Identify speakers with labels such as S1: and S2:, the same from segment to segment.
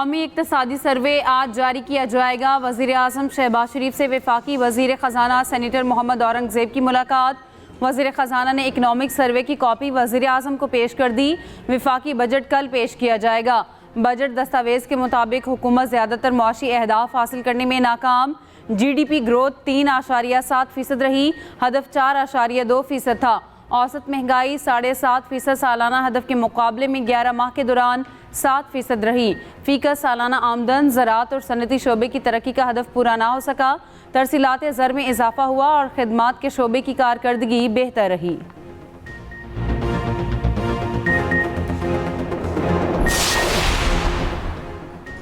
S1: कौमी इक्तिसादी सर्वे आज जारी किया जाएगा। वज़ीर-ए-आज़म शहबाज शरीफ से वफाकी वज़ीर ख़जाना सेनेटर मोहम्मद औरंगज़ेब की मुलाकात। वज़ीर ख़जाना ने इकनॉमिक सर्वे की कॉपी वज़ीर-ए-आज़म को पेश कर दी। वफाकी बजट कल पेश किया जाएगा। बजट दस्तावेज़ के मुताबिक हुकूमत ज़्यादातर मुआशी अहदाफ हासिल करने में नाकाम। GDP ग्रोथ 3.7% रही, हदफ 4.2% था। औसत महंगाई 7.5% सालाना हदफ के मुकाबले में 11 माह के दौरान 7% रही। फ़ीसद सालाना आमदन ज़राअत और सनती शोबे की तरक्की का हदफ पूरा ना हो सका। तरसीलात ज़र में इजाफा हुआ और खिदमात के शोबे की कारकर्दगी बेहतर रही।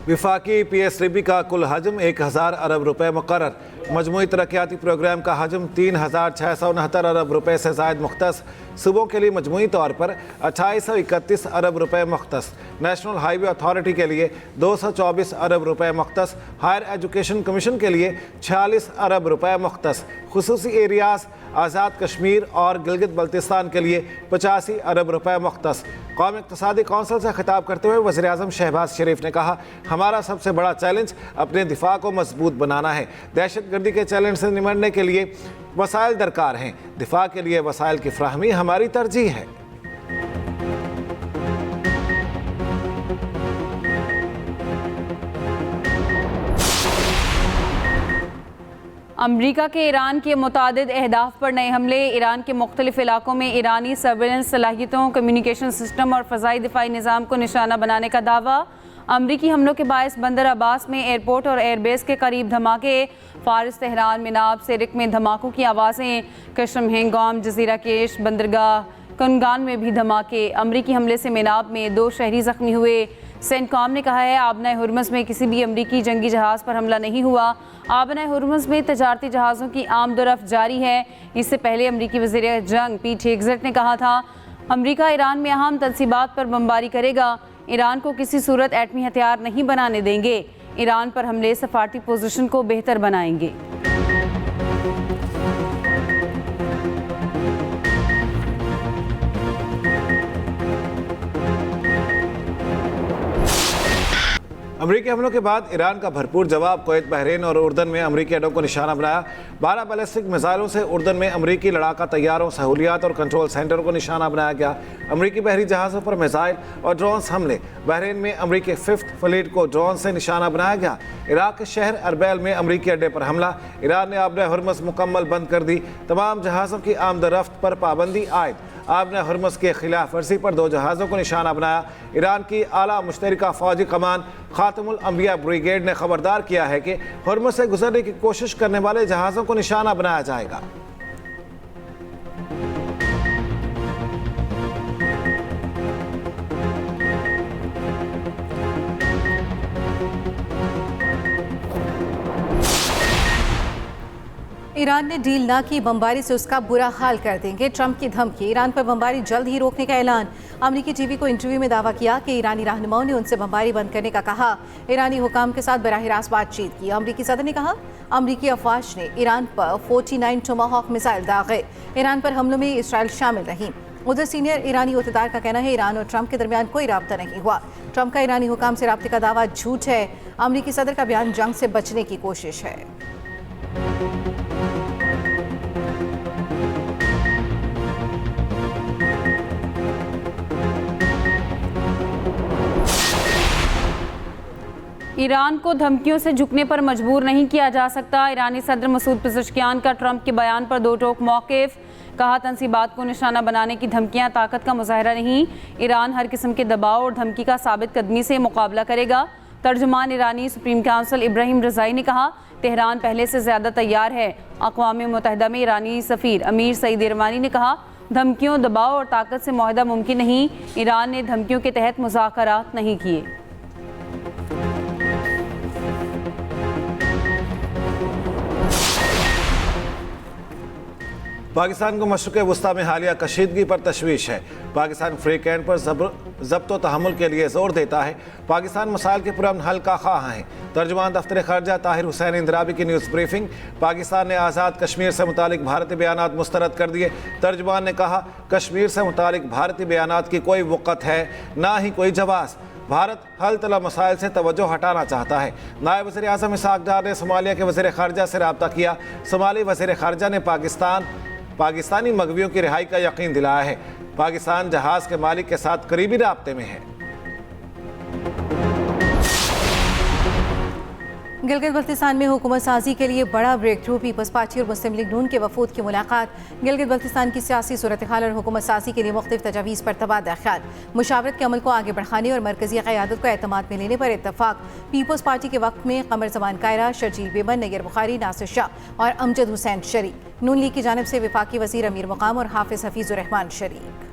S2: विफाकी PSDB का कुल हजम 1000 अरब रुपए मुकर्रर। मजमूई तरक्याती प्रोग्राम का हजम 3669 अरब रुपए से ज़ायद मुख्तस। सूबों के लिए मजमूई तौर पर 2831 अरब रुपए मुख्तस। नेशनल हाईवे अथॉरिटी के लिए 224 अरब रुपए मुख्तस। हायर एजुकेशन कमीशन के लिए 46 अरब रुपए मुख्तस। खुसूसी एरियाज आज़ाद कश्मीर और गिलगित बल्तिस्तान के लिए 85 अरब रुपए मुख्तस। कौमी इक़्तिसादी कौंसिल से खिताब करते हुए वज़ीर-ए-आज़म शहबाज शरीफ ने कहा, हमारा सबसे बड़ा चैलेंज अपने दिफा को मजबूत बनाना है। दहशतगर्दी के चैलेंज से निपटने के लिए वसाइल दरकार हैं। दिफा के लिए वसाइल की फ्राहमी हमारी तरजीह है।
S1: अमरीका के ईरान के मुतादिद अहदाफ पर नए हमले। ईरान के मुख्तलिफ इलाकों में ईरानी सर्वेलेंस सलाहियतों, कम्युनिकेशन सिस्टम और फ़ज़ाई दिफाई निज़ाम को निशाना बनाने का दावा। अमरीकी हमलों के बायस बंदर अब्बास में एयरपोर्ट और एयरबेस के करीब धमाके। फ़ारिस, तेहरान, मिनाब, सिरिक में धमाकों की आवाज़ें। कशम, हेंगोम, जजीरा केश, बंदरगाह कुनगान में भी धमाके। अमरीकी हमले से मिनाब में 2 शहरी ज़ख्मी हुए। सेंटकॉम ने कहा है, आबना हुर्मुज़ में किसी भी अमरीकी जंगी जहाज़ पर हमला नहीं हुआ। आबना हुर्मुज़ में तजारती जहाज़ों की आमदोरफ्त जारी है। इससे पहले अमरीकी वज़ीर जंग पीट हेग्सेट ने कहा था, अमरीका ईरान में अहम तनसीबात पर बमबारी करेगा। ईरान को किसी सूरत एटमी हथियार नहीं बनाने देंगे। ईरान पर हमले सफारती पोजीशन को बेहतर बनाएंगे।
S2: अमरीकी हमलों के बाद ईरान का भरपूर जवाब। कुवैत, बहरीन और उर्दन में अमरीकी अड्डों को निशाना बनाया। 12 बैलिस्टिक मिसाइलों से उर्दन में अमरीकी लड़ाका तैयारों, सहूलियात और कंट्रोल सेंटरों को निशाना बनाया गया। अमरीकी बहरी जहाज़ों पर मिसाइल और ड्रोन्स हमले। बहरीन में अमरीकी 5th फ्लीट को ड्रोन से निशाना बनाया गया। इराक के शहर अरबैल में अमरीकी अड्डे पर हमला। ईरान ने आबना हुर्मुज़ मुकम्मल बंद कर दी। तमाम जहाज़ों की आमदरफ्त पर पाबंदी आयद। आबना हुर्मुज़ के खिलाफ वर्जी पर 2 जहाज़ों को निशाना बनाया। ईरान की आला मुश्तरका फ़ौजी कमान खातमुल अंबिया ब्रिगेड ने खबरदार किया है कि हुर्मुज़ से गुजरने की कोशिश करने वाले जहाज़ों को निशाना बनाया जाएगा।
S3: ईरान ने डील ना की, बमबारी से उसका बुरा हाल कर देंगे। ट्रंप की धमकी। ईरान पर बमबारी जल्द ही रोकने का ऐलान। अमरीकी टीवी को इंटरव्यू में दावा किया कि ईरानी रहनुमाओं ने उनसे बमबारी बंद करने का कहा। ईरानी हुकाम के साथ बराह रास्त बातचीत की। अमरीकी सदर ने कहा, अमरीकी अफवाज ने ईरान पर 49 टोमाहॉक मिसाइल दागे। ईरान पर हमलों में इसराइल शामिल नहीं। उधर सीनियर ईरानी अहदेदार का कहना है, ईरान और ट्रंप के दरमियान कोई राब्ता नहीं हुआ। ट्रंप का ईरानी हुकाम से राब्ते का दावा झूठ है। अमरीकी सदर का बयान जंग से बचने की कोशिश है।
S1: ईरान को धमकियों से झुकने पर मजबूर नहीं किया जा सकता। ईरानी सदर मसूद पेज़ेश्कियान का ट्रंप के बयान पर 2 टोक मौक़िफ़। कहा, तनसीबात को निशाना बनाने की धमकियां ताकत का मुजाहरा नहीं। ईरान हर किस्म के दबाव और धमकी का साबित कदमी से मुकाबला करेगा। तर्जुमान ईरानी सुप्रीम काउंसिल इब्राहिम रज़ाई ने कहा, तेहरान पहले से ज़्यादा तैयार है। अक़वाम मुत्तहिदा में ईरानी सफ़ीर अमीर सईद इरवानी ने कहा, धमकियों, दबाव और ताकत से मुआहदा मुमकिन नहीं। ईरान ने धमकियों के तहत मुज़ाकरात नहीं किए।
S2: पाकिस्तान को मशरिक़ वस्ता में हालिया कशीदगी पर तशवीश है। पाकिस्तान फ्री कैंप पर ज़ब्त व तहम्मुल के लिए ज़ोर देता है। पाकिस्तान मसाइल के पुरअमन हल का ख़्वाह है। तर्जुमान दफ्तर ख़ारजा ताहिर हुसैन इंदिराबी की न्यूज़ ब्रीफिंग। पाकिस्तान ने आज़ाद कश्मीर से मुतालिक भारतीय बयानात मुस्तरद कर दिए। तर्जुमान ने कहा, कश्मीर से मुतालिक भारतीय बयानात की कोई वक़्त है ना ही कोई जवाज़। भारत हल तलब मसाइल से तवज्जो हटाना चाहता है। नायब वज़ीर आज़म इसहाक़ डार ने सोमालिया के वज़ीर ख़ारजा से रब्ता किया। सोमाली वज़ीर ख़ारजा ने पाकिस्तानी मगवियों की रिहाई का यकीन दिलाया है। पाकिस्तान जहाज़ के मालिक के साथ करीबी राब्ते में है।
S3: गिलगित बल्तिस्तान में हुकूमत साजी के लिए बड़ा ब्रेक थ्रू। पीपल्स पार्टी और मुस्लिम लीग नून के वफूद की मुलाकात। गिलगित बल्तिस्तान की सियासी सूरत हाल और हुकूमत साजी के लिए मुख्तलिफ तजावीज़ पर तबादला ख्याल। मुशावरत के अमल को आगे बढ़ाने और मरकजी क़यादत को एतमाद में लेने पर इत्तफाक। पीपल्स पार्टी के वक्त में कमर जमान कायरा, शर्जील बेबन, नैयर बुखारी, नासिर शाह और अमजद हुसैन शरीक। नून लीग की जानिब से वफाकी वज़ीर अमीर मुकाम और हाफिज़ हफीज़ुर रहमान शरीक।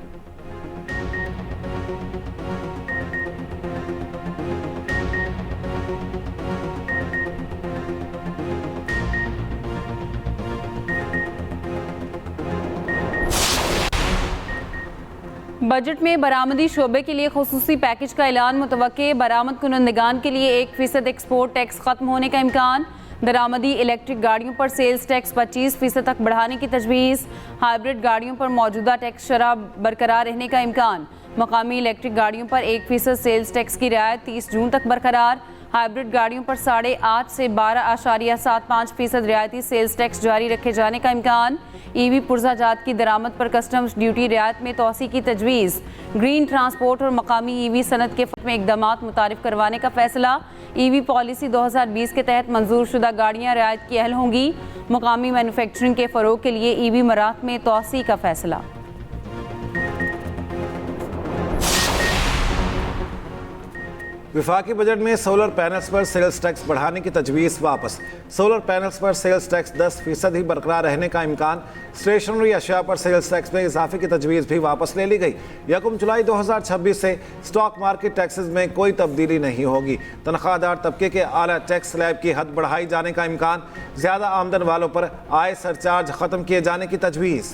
S1: बजट में बरामदी शोबे के लिए खुसूसी पैकेज का ऐलान। मुतवक्के बरामद कुनंदगान के लिए 1% एक्सपोर्ट टैक्स खत्म होने का इम्कान। दरामदी इलेक्ट्रिक गाड़ियों पर सेल्स टैक्स 25% तक बढ़ाने की तजवीज़। हाइब्रिड गाड़ियों पर मौजूदा टैक्स शरह बरकरार रहने का इम्कान। मकामी इलेक्ट्रिक गाड़ियों पर 1% सेल्स टैक्स की रियायत 30 जून तक बरकरार। हाइब्रिड गाड़ियों पर 8.5 से 12.75% रियायती सेल्स टैक्स जारी रखे जाने का इम्कान। ईवी पुर्जा जात की दरामद पर कस्टम्स ड्यूटी रियायत में तोसी की तजवीज़। ग्रीन ट्रांसपोर्ट और मकामी ईवी सनत के में इकदामात मुतारिफ करवाने का फैसला। ईवी पॉलिसी 2020 के तहत मंजूर शुदा गाड़ियाँ रियायत की अहल होंगी। मकामी मैन्युफैक्चरिंग के फ़रोग के लिए ईवी मरात में तोसी का फैसला।
S2: विफाकी बजट में सोलर पैनल्स पर सेल्स टैक्स बढ़ाने की तजवीज़ वापस। सोलर पैनल्स पर सेल्स टैक्स 10% ही बरकरार रहने का इम्कान। स्टेशनरी अशिया पर सेल्स टैक्स में इजाफे की तजवीज़ भी वापस ले ली गई। 1 जुलाई 2026 से स्टॉक मार्केट टैक्सेस में कोई तब्दीली नहीं होगी। तनख्वाहदार तबके के आला टैक्स स्लैब की हद बढ़ाई जाने का इम्कान। ज़्यादा आमदन वालों पर आय सरचार्ज ख़त्म किए जाने की तजवीज़।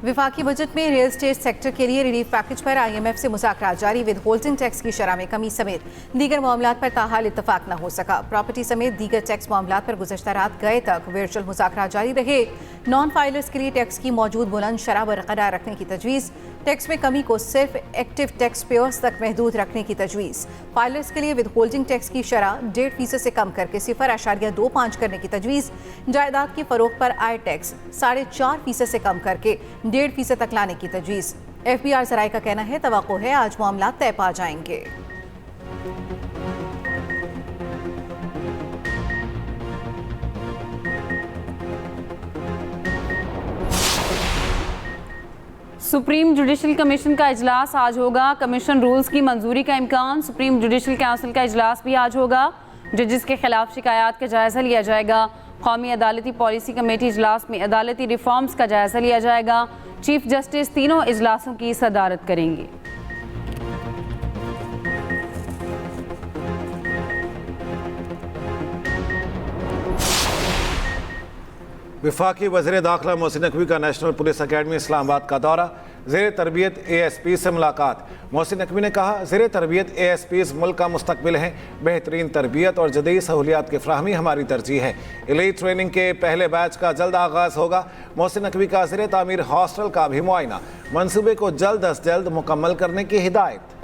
S3: विफाकी बजट में रियल एस्टेट सेक्टर के लिए रिलीफ पैकेज पर IMF से मुज़ाकरात जारी। विद होल्डिंग टैक्स की शरह में कमी समेत दीगर मामलात पर ताहाल इत्तफाक न हो सका। प्रॉपर्टी समेत दीगर टैक्स मामलात पर गुज़श्ता रात गए तक वर्चुअल मुज़ाकरात जारी रहे। नॉन फाइलर्स के लिए टैक्स की मौजूद बुलंद शरह बरकरार रखने की तजवीज़। टैक्स में कमी को सिर्फ एक्टिव टैक्स पेयर्स तक महदूद रखने की तजवीज़। फाइलर्स के लिए विद होल्डिंग टैक्स की शरह 1.5% से कम करके 0.25 करने की तजवीज़। जायदाद की फरोख्त पर आय टैक्स 4.5% से कम करके 1.5% तक लाने की तजवीज़। FBR ज़राए का कहना है तवक्को है आज मामला तय पा जाएंगे।
S1: सुप्रीम जुडिशल कमीशन का इजलास आज होगा। कमीशन रूल्स की मंजूरी का इम्कान। सुप्रीम जुडिशल काउंसिल का इजलास भी आज होगा। जजेस के खिलाफ शिकायत का जायजा लिया जाएगा। कौमी अदालती पॉलिसी कमेटी इजलास में अदालती रिफॉर्म्स का जायजा लिया जाएगा। चीफ जस्टिस तीनों इजलासों की सदारत करेंगे।
S2: विफाकी वज़ीर दाखिला मोहसिन नकवी का नेशनल पुलिस अकेडमी इस्लामाबाद का दौरा। ज़ेर तरबियत ASP से मुलाकात। मोहसिन नकवी ने कहा, ज़ेर तरबियत ASPs मुल्क का मुस्तकबिल हैं। बेहतरीन तरबियत और जदीद सहूलियात की फ्राहमी हमारी तरजीह है। एलीट ट्रेनिंग के पहले बैच का जल्द आगाज़ होगा। मोहसिन नकवी का ज़ेर तामीर हॉस्टल का भी मुआयना। मनसूबे को जल्द अज जल्द मुकम्मल करने की हिदायत।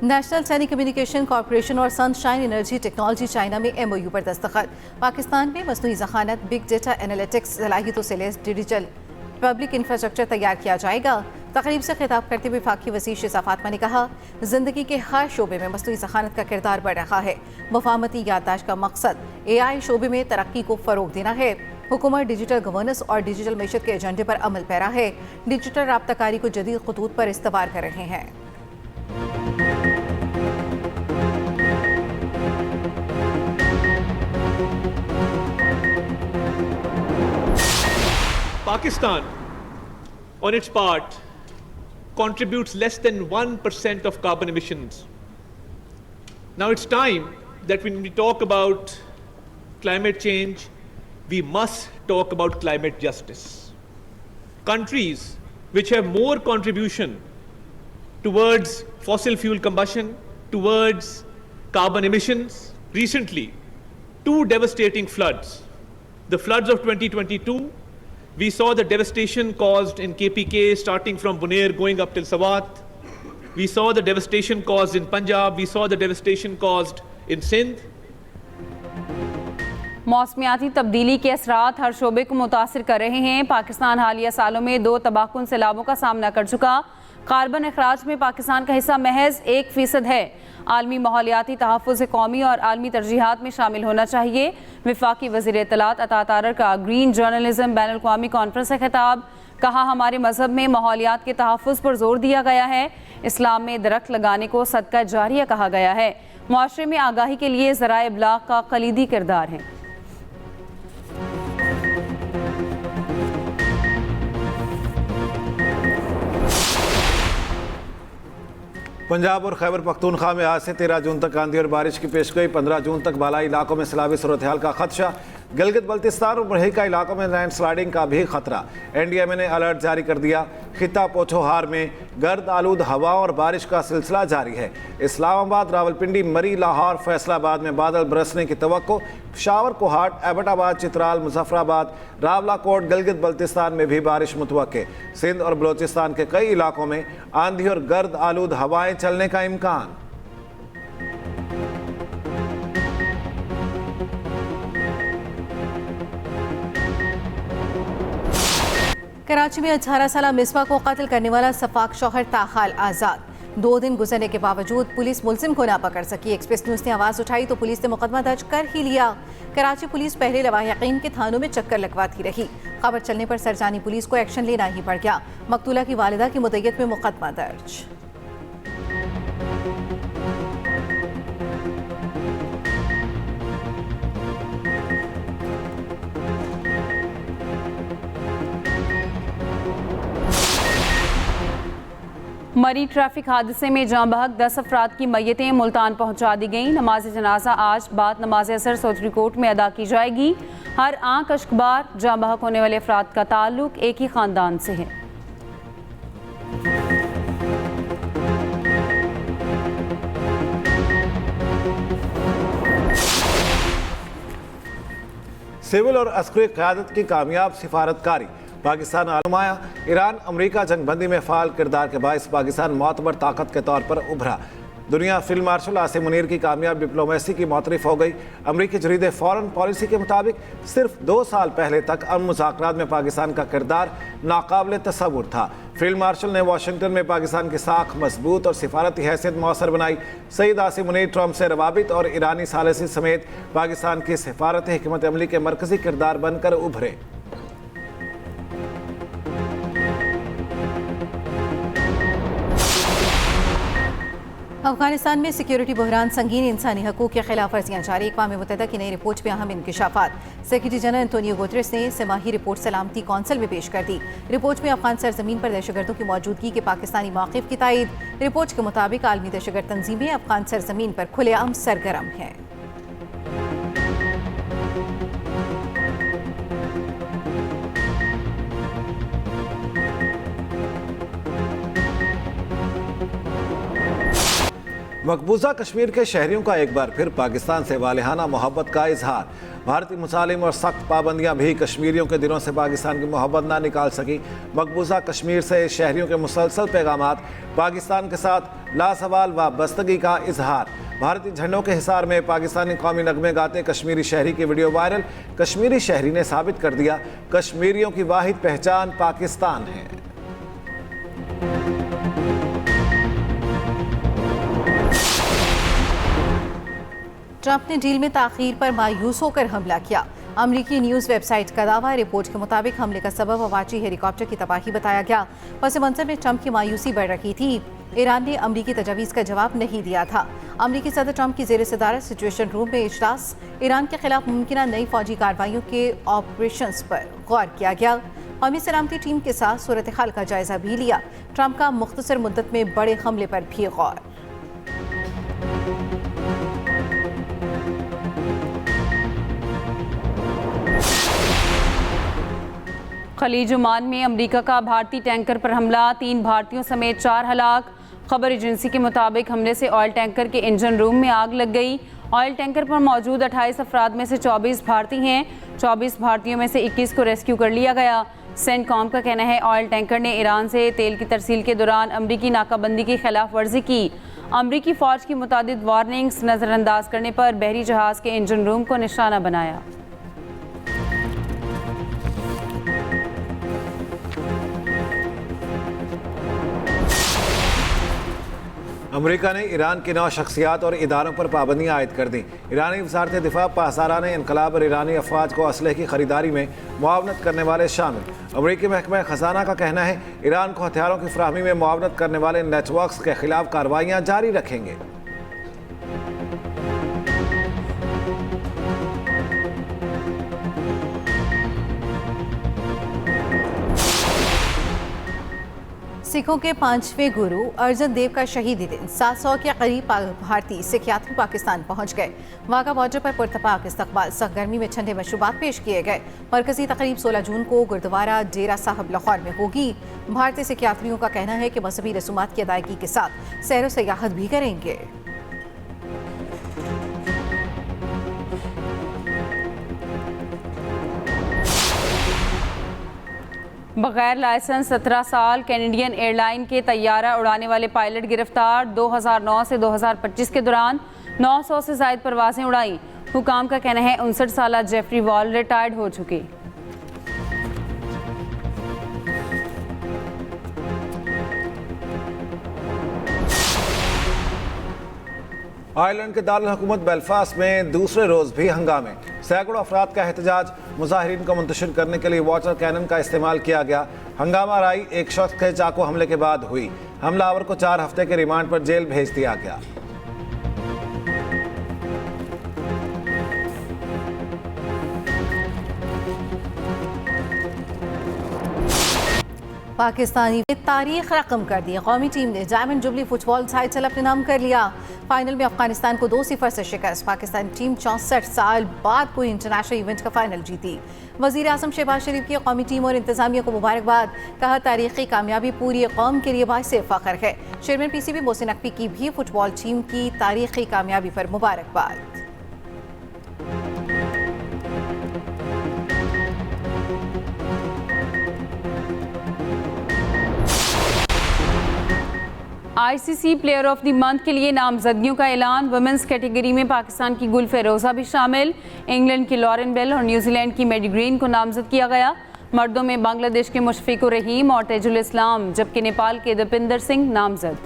S3: नेशनल टेली कम्युनिकेशन कॉर्पोरेशन और सनशाइन एनर्जी टेक्नोलॉजी चाइना में MOU पर दस्तखत। पाकिस्तान में मसनूई ज़खानत, बिग डेटा एनालिटिक्स सलाहियतों से लैस डिजिटल पब्लिक इंफ्रास्ट्रक्चर तैयार किया जाएगा। तकरीब से खिताब करते हुए वफाकी वज़ीर शिज़ा फातिमा ने कहा, ज़िंदगी के हर शोबे में मसनूई ज़खानत का किरदार बढ़ रहा है। मफाहमती याददाश्त का मकसद AI शोबे में तरक्की को फ़रोग देना है। हुकूमत डिजिटल गवर्नेंस और डिजिटल मैशत के एजेंडे पर अमल पैरा है। डिजिटल राब्ताकारी को जदीद खतूत पर इस्तेमाल कर रहे हैं।
S4: Pakistan, on its part, contributes less than 1% of carbon emissions. Now it's time that when we talk about climate change, we must talk about climate justice. Countries which have more contribution towards fossil fuel combustion, towards carbon emissions. Recently, two devastating floods. The floods of 2022, we saw the devastation caused in KPK starting from Bunair going up till Sawat. We saw the devastation caused in Punjab. We saw the devastation caused in Sindh.
S1: मौसमियाती तब्दीली के असरात हर शोबे को मुतासिर कर रहे हैं। पाकिस्तान हालिया सालों में 2 तबाहकुन सैलाबों का सामना कर चुका। कार्बन अखराज में पाकिस्तान का हिस्सा महज 1% है। आलमी माहौलियाती तहफ़्फ़ुज़ कौमी और आलमी तरजीहात में शामिल होना चाहिए। वफाकी वज़ीर इत्तलात अता तारर का ग्रीन जर्नलिज्म बैनुल अक़वामी कॉन्फ्रेंस से खिताब। कहा, हमारे मजहब में माहौलियात के तहफ़्फ़ुज़ पर जोर दिया गया है। इस्लाम में दरख्त लगाने को सदका जारिया कहा गया है। मुआशरे में आगाही के लिए ज़राए इब्लाग़ का कलीदी किरदार है।
S2: पंजाब और खैबर पख्तूनख्वा में आज से 13 जून तक आंधी और बारिश की पेशगोई। 15 जून तक बालाई इलाकों में सैलाबी सूरत हाल का खदशा। गिलगित बल्तिस्तान और बरहीका इलाकों में लैंड स्लाइडिंग का भी खतरा। एनडीएमए ने अलर्ट जारी कर दिया। खिता पोठोहार में गर्द आलूद हवाओं और बारिश का सिलसिला जारी है। इस्लामाबाद, रावलपिंडी, मरी, लाहौर, फैसलाबाद में बादल बरसने की तवक्को। पेशावर, कोहाट, एबटाबाद, चित्राल, मुजफ्फराबाद, रावलाकोट, गिलगित बल्तिस्तान में भी बारिश मुतवक्के। सिंध और बलोचिस्तान के कई इलाकों में आंधी और गर्द आलूद हवाएं चलने का इम्कान।
S3: कराची में 18 साल मिसबा को कत्ल करने वाला सफाक शौहर ताहाल आज़ाद। 2 दिन गुजरने के बावजूद पुलिस मुलजिम को ना पकड़ सकी। एक्सप्रेस न्यूज़ ने आवाज़ उठाई तो पुलिस ने मुकदमा दर्ज कर ही लिया। कराची पुलिस पहले लवाहिकीन के थानों में चक्कर लगवाती रही। खबर चलने पर सरजानी पुलिस को एक्शन लेना ही पड़ गया। मकतूला की वालिदा की मुद्दत में मुकदमा दर्ज।
S1: मरी ट्रैफिक हादसे में जाँ बहक 10 अफराद की मैयतें मुल्तान पहुँचा दी गईं। नमाज जनाजा आज बाद नमाज असर सोचरी कोर्ट में अदा की जाएगी। हर आंख अश्कबार जाँ बहक होने वाले अफराद का ताल्लुक एक ही ख़ानदान से है।
S2: सिविल और अस्करी क़यादत की कामयाब सिफारतकारी। पाकिस्तान आलमाया। ईरान अमरीका जंगबंदी में फ़ाल किरदार के बायस पाकिस्तान मोतबर ताकत के तौर पर उभरा। दुनिया फील्ड मार्शल आसिम मुनीर की कामयाब डिप्लोमेसी की मोतरफ हो गई। अमरीकी जरीदे फॉरेन पॉलिसी के मुताबिक सिर्फ 2 साल पहले तक अमन मुज़ाकरात में पाकिस्तान का किरदार नाकाबिल तसव्वुर था। फील्ड मार्शल ने वाशिंगटन में पाकिस्तान की साख मजबूत और सिफारती हैसियत मौसर बनाई। सईद आसिम मुनीर ट्रंप से रवाबित और ईरानी सालिसी समेत पाकिस्तान की सिफारती हिकमत अमली के मरकजी किरदार बनकर उभरे।
S3: अफगानिस्तान में सिक्योरिटी बहरान, संगीन इंसानी हकूक़ की खिलाफ वर्जियाँ जारी। अक़वाम मुत्तहिदा की नई रिपोर्ट में अहम इंकशाफात। सेक्रेटरी जनरल एंटोनियो गुतरेस ने सेमाही रिपोर्ट सलामती कौंसिल में पेश कर दी। रिपोर्ट में अफगान सरजमीन पर दहशतगर्दों की मौजूदगी के पाकिस्तानी मौक़िफ़ की तायद। रिपोर्ट के मुताबिक आलमी दहशतगर्द तंजीमें अफगान सरजमीन पर खुलेआम सरगर्म हैं।
S2: मकबूजा कश्मीर के शहरियों का एक बार फिर पाकिस्तान से वालिहाना मोहब्बत का इजहार। भारतीय मुसालिम और सख्त पाबंदियां भी कश्मीरियों के दिलों से पाकिस्तान की मोहब्बत ना निकाल सकी। मकबूजा कश्मीर से शहरियों के मुसलसल पैगामात पाकिस्तान के साथ लासवाल वाबस्तगी का इजहार। भारतीय झंडों के हिसार में पाकिस्तानी कौमी नगमे गाते कश्मीरी शहरी की वीडियो वायरल। कश्मीरी शहरी ने साबित कर दिया कश्मीरियों की वाहिद पहचान पाकिस्तान है।
S3: ट्रंप ने डील में ताखीर पर मायूस होकर हमला किया। अमरीकी न्यूज़ वेबसाइट का दावा। रिपोर्ट के मुताबिक हमले का सबब अपाची हेलीकॉप्टर की तबाही बताया गया। पस मंजर में ट्रंप की मायूसी बढ़ रही थी। ईरान ने अमरीकी तजावीज़ का जवाब नहीं दिया था। अमरीकी सदर ट्रंप की ज़ेर सदारत सिचुएशन रूम में इजलास। ईरान के खिलाफ मुमकिन नई फौजी कार्रवाइयों के ऑपरेशंस पर गौर किया गया। कौमी सलामती टीम के साथ सूरत हाल का जायजा भी लिया। ट्रंप का मुख्तसर मुद्दत में बड़े हमले पर भी गौर।
S1: खलीज ओमान में अमेरिका का भारतीय टैंकर पर हमला, 3 भारतीयों समेत 4 हलाक। खबर एजेंसी के मुताबिक हमले से ऑयल टैंकर के इंजन रूम में आग लग गई। ऑयल टैंकर पर मौजूद 28 अफराद में से 24 भारतीय हैं। 24 भारतीयों में से 21 को रेस्क्यू कर लिया गया। सेंटकॉम का कहना है ऑयल टैंकर ने ईरान से तेल की तरसील के दौरान अमरीकी नाकाबंदी की खिलाफ वर्जी की। अमरीकी फ़ौज की मुतादिद वार्निंग्स नज़रअंदाज करने पर बहरी जहाज़ के इंजन रूम को निशाना बनाया।
S2: अमेरिका ने ईरान की 9 शख्सियात और इदारों पर पाबंदियाँ आयद कर दी। ईरानी वज़ारत दिफा पासदारान इनकलाब और ईरानी अफवाज को असलहे की खरीदारी में मुआवनत करने वाले शामिल। अमरीकी महकमा ख़जाना का कहना है ईरान को हथियारों की फराहमी में मुआवनत करने वाले नेटवर्क्स के खिलाफ कार्रवाइयाँ जारी रखेंगे।
S3: सिखों के 5वें गुरु अर्जन देव का शहीदी दिन 700 के करीब भारतीय सिख यात्री पाकिस्तान पहुंच गए। वाघा बॉर्डर पर पुरतपाक इस्तकबाल, सख्त गर्मी में ठंडे मशरूबात पेश किए गए। मरकजी तकरीब 16 जून को गुरुद्वारा डेरा साहब लाहौर में होगी। भारतीय सिख यात्रियों का कहना है कि मजहबी रसूमात की अदायगी के साथ सैर व सयाहत भी करेंगे।
S1: बगैर लाइसेंस 17 साल कैनेडियन एयरलाइन के तैयारा उड़ाने वाले पायलट गिरफ्तार। 2009 से 2025 के दौरान 900 से ज़ायद परवाजें उड़ाई। हुकाम का कहना है 59 साला जेफरी वॉल रिटायर्ड हो चुके।
S2: आयरलैंड के दारुल हुकूमत बेलफास्ट में दूसरे रोज भी हंगामे। सैकड़ों अफराद का एहतजाज, मुजाहिरीन को मुंतशिर करने के लिए वाटर कैनन का इस्तेमाल किया गया। हंगामा राई एक शख्स के चाकू हमले के बाद हुई। हमलावर को 4 हफ्ते के रिमांड पर जेल भेज दिया गया।
S3: पाकिस्तानी तारीख रकम कर दी। कौमी टीम ने डायमंड जुबली फुटबॉल टाइटल अपने नाम कर लिया। फाइनल में अफगानिस्तान को 2-0 से शिकस्त। पाकिस्तानी टीम 64 साल बाद कोई इंटरनेशनल इवेंट का फाइनल जीती। वज़ीर आज़म शहबाज शरीफ की कौमी टीम और इंतजामिया को मुबारकबाद। कहा तारीखी कामयाबी पूरी कौम के लिए बाइस फ़ख्र है। चेयरमैन PCB मोहसिन नकवी की भी फुटबॉल टीम की तारीखी कामयाबी पर मुबारकबाद।
S1: ICC player of the month के लिए नामजदगियों का ऐलान। वुमेंस कैटेगरी में पाकिस्तान की गुल फेरोज़ा भी शामिल। इंग्लैंड की लॉरेन बेल और न्यूजीलैंड की मेडी ग्रीन को नामजद किया गया। मर्दों में बांग्लादेश के मुशफिकुर रहीम और तेजुल इस्लाम, जबकि नेपाल के दीपिंदर सिंह नामजद।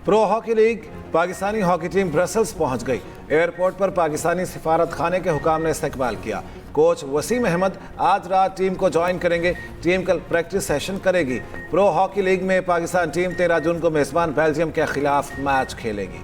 S2: Pro hockey league Pakistani hockey team Brussels पहुंच गई। एयरपोर्ट पर पाकिस्तानी सिफारत खाने के हुकाम ने इस्तकबाल किया। कोच वसीम अहमद आज रात टीम को ज्वाइन करेंगे। टीम कल प्रैक्टिस सेशन करेगी। प्रो हॉकी लीग में पाकिस्तान टीम 13 जून को मेजबान बेल्जियम के खिलाफ मैच खेलेगी।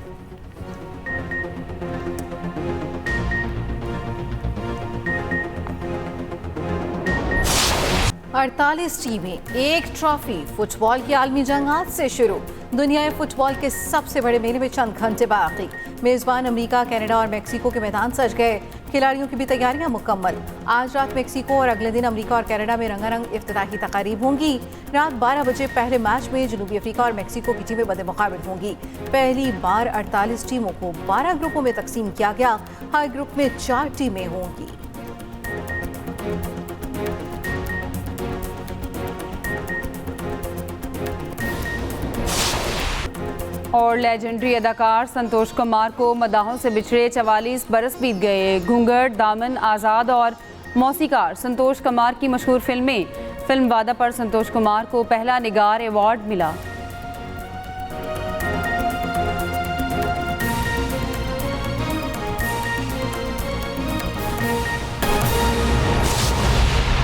S3: अड़तालीस टीमें, 1 ट्रॉफी। फुटबॉल की आलमी जंग आज से शुरू। दुनिया में फुटबॉल के सबसे बड़े मेले में चंद घंटे बाकी। मेजबान अमेरिका, कनाडा और मेक्सिको के मैदान सज गए। खिलाड़ियों की भी तैयारियां मुकम्मल। आज रात मेक्सिको और अगले दिन अमेरिका और कनाडा में रंगारंग इफ्तिताही तकारीब होंगी। रात 12 बजे पहले मैच में जनूबी अफ्रीका और मेक्सिको की टीमें बद-ए-मुकाबिल होंगी। पहली बार 48 टीमों को 12 ग्रुपों में तकसीम किया गया। हर ग्रुप में 4 टीमें होंगी।
S1: और लेजेंडरी अदाकार संतोष कुमार को मदाहों से बिछड़े 44 बरस बीत गए। घूंघट, दामन, आज़ाद और मौसीकार संतोष कुमार की मशहूर फिल्में। फिल्म वादा पर संतोष कुमार को पहला निगार अवार्ड मिला।